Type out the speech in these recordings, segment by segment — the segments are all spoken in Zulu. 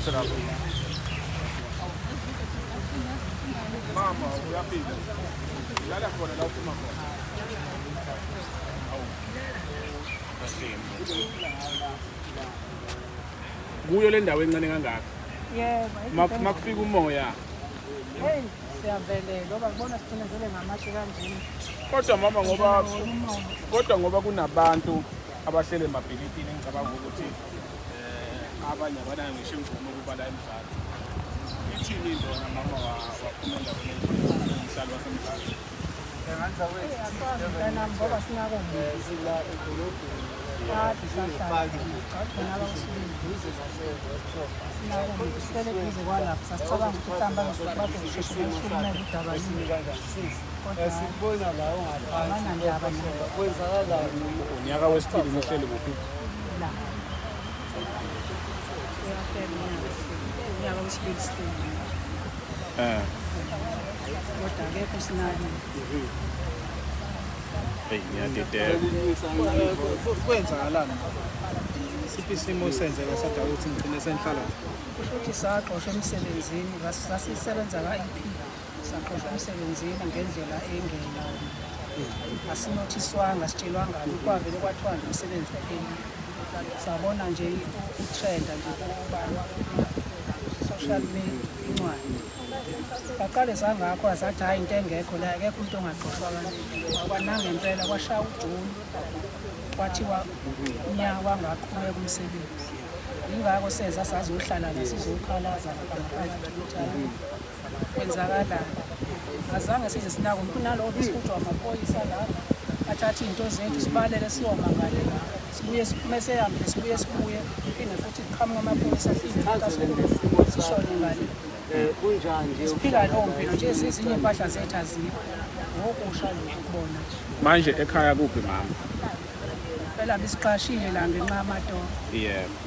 Uphutha lapho. Mama, uyaphinda. Lala khona la uphuma khona. Kuyo le ndawo encane kangaka. Yebo. Makufika umoya. Hey, siyavelela ngoba ngibona sithinezele ngamatshe kanjini. Kodwa ngoba kunabantu abahlele emabhilidini engicabanga ukuthi abanye abanayo ngisho imvume ukuba la eMzansi. Ithini indona mama waphuma endaweni umhlalo waseMzansi. Enganza wethu. Ngoba sinako sila edolobheni. Sibona la kwenzakalani unyaka wesibili nihlele kuphi? Unyaka wesibili sibili. Kodwa akekho sinali. kwenzakalani siphi isimo senzeka sadala ukuthi ngigcine senhlala Ukuthi saqoshwa emsebenzini sasisebenza ka-EP saqoshwa emsebenzini ngendlela engena asinothiswanga sitshelwanga kwavele kwathiwa nje umsebenzi uphelile sabona nje i-trend nje social media incwadi baqale sangakho azathi hayi into engekho la akekho umuntu ongaqoshwa kwanangempela kwashaya uJuni kwathiwa unyaka wangaqhubeka umsebenzi ingako seza sazohlala la sizokhalaza ngamaphakathi kwenzakala azange size sinako umuntu nalowo besikujwa amaphoyisa la athatha into zethu sibalele siyomangale la sibuye mase hambe sibuye iphinde futhi qhamuka amaphoyisa sishone ngale kunjani nje siphila lo mpilo nje ezinye impahla zethu azikho ngokusha nje ukubona Manje ekhaya kuphi mama? phela bisiqashile la ngenxa yamadola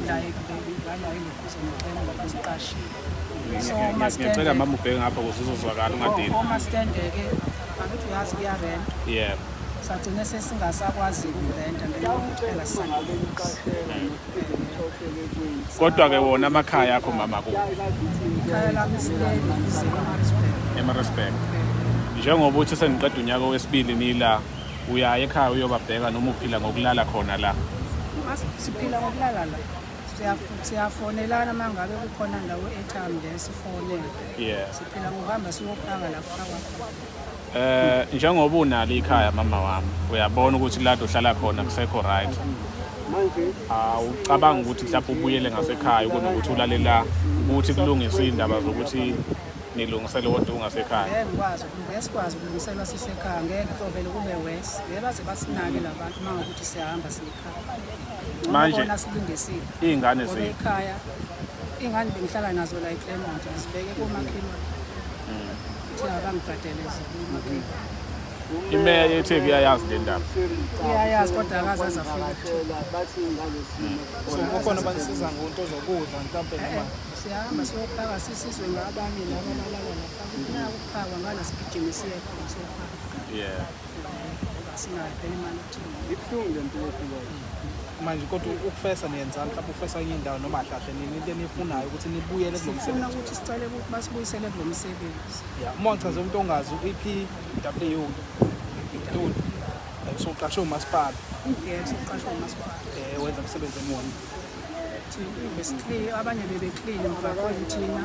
la ngala ilokhuze ngicela ngoba siqashile ngicela mama ubheke ngapha ukuze uzozwakala ungadini. Uma standeke angithi uyazi kuyarent sagcine sesingasakwazi ukurenta ngenxa Kodwa ke wona amakhaya akho mama ku ikhaya lami Ema-Respect. Njengoba uthi seniqeda unyaka wesibili nila uya ekhaya uyobabheka noma uphila ngokulala khona la. siphila ngokulala la siyafonelana mangabe kukhona ndawo e-Airtime le sifonele siphila ngokuhamba siyophaka lapha khona Njengoba unalo ikhaya mama wami uyabona ukuthi la uhlala khona kusekho right manje ucabanga ukuthi mhlawumbe ubuyele ngasekhaya kunokuthi ulalela ukuthi kulungiswe indaba zokuthi nilungisele kodwa ungasekhaya. Ngesikwazi ukulungiselwa sisekhaya ngeke kuvele kube west baze basinake labantu mangokuthi siyahamba siyekhaya Manje bona silungisile izingane zethu ekhaya ingane bengihlala nazo la eClermont zibeke komakhelwane ukuthi abangigadeleze komakhelwane imeya yeTheku iyayazi le ndaba. Iyayazi kodwa akazazi afika bathi ngalesimo kukhona banisiza ngonto zokudla mhlawumbe noma siyahamba siyophaka sisizwe ngabanye labo abalala lapha kuphaka ukuphaka ngala sigijimisiye khona siyophaka singapheli imali ethile ibuhlungu lento yokuba manje kodwa ukufesa niyenzani mhlawumbe ukufesa kwenye indawo noma hlahle nini into enifunayo ukuthi nibuyele kulo sifuna msebenzi ukuthi sicela ukuthi basibuyisele kulo msebenzi uma ngichaze umuntu ongazi u-EPW Ntuli soqashwe umasipala soqashwa umasipala wenza umsebenzi emoni abanye bebeclean emgwaqweni thina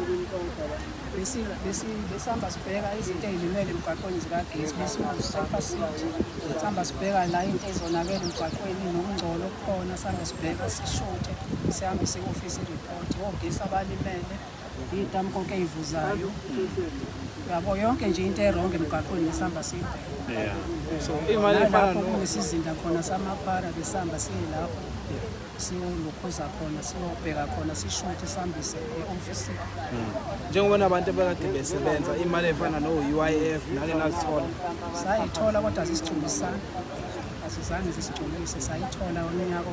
besihamba sibheka izinto ey'limele emgwaqweni zikagesi besihamba sibheka la into ezonakele emgwaqweni nokungcola okukhona sihambe sibheka sishuthe sihambe se-ofisi report ogesi abalimele iy'tambu konke ey'vuzayo yabo yonke nje into eronge emgwaqweni besihamba siyibheka so imali efana nalapho kunesizinda khona samapara besihamba siye lapho siyolukhuza khona siyobheka khona sishuthe sihambise e-ofisini njengoba nabantu abekade besebenza imali efana no-UIF nake nazithola sayithola kodwa zisicubisana azizange zisigculise sayithola unyaka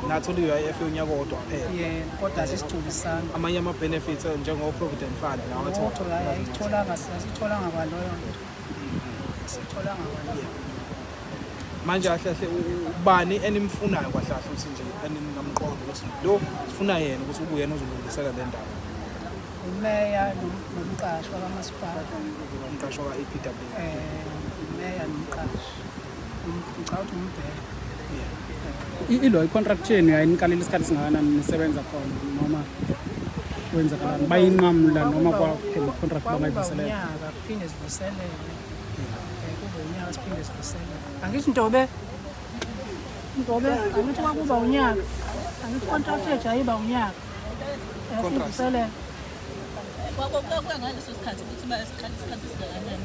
nathola i-UIF yonyaka wodwa kuphela kodwa zisicubisana amanye ama-benefits njengo-provident fund asitholanga kwaloyo nto sitholanga kwaloyo manje kahle ubani enimfunayo kwahlahle ukuthi nje eningamqondo ukuthi lo sifuna yena ukuthi ubuyena ozolungisela le ndaba umeya nomqashi wakamasipala. umqashi waka-APW. Umeya nomqashi. Ngicabanga ukuthi umbheka. Ilo i-contract yenu yayinikalile isikhathi singakanani nisebenza khona noma kwenzakalani bayinqamula noma kwaphela i-contract bangayivuselela? Unyaka kuphinde sivuselele. Kube unyaka siphinde sivuselele. Angithi Ntobe angithi kwakuba unyaka. Angithi contract yethu ayiba unyaka. Sivuselele. Kwangaleso sikhathi ukuthi bayasikhathi isikhathi singakanani.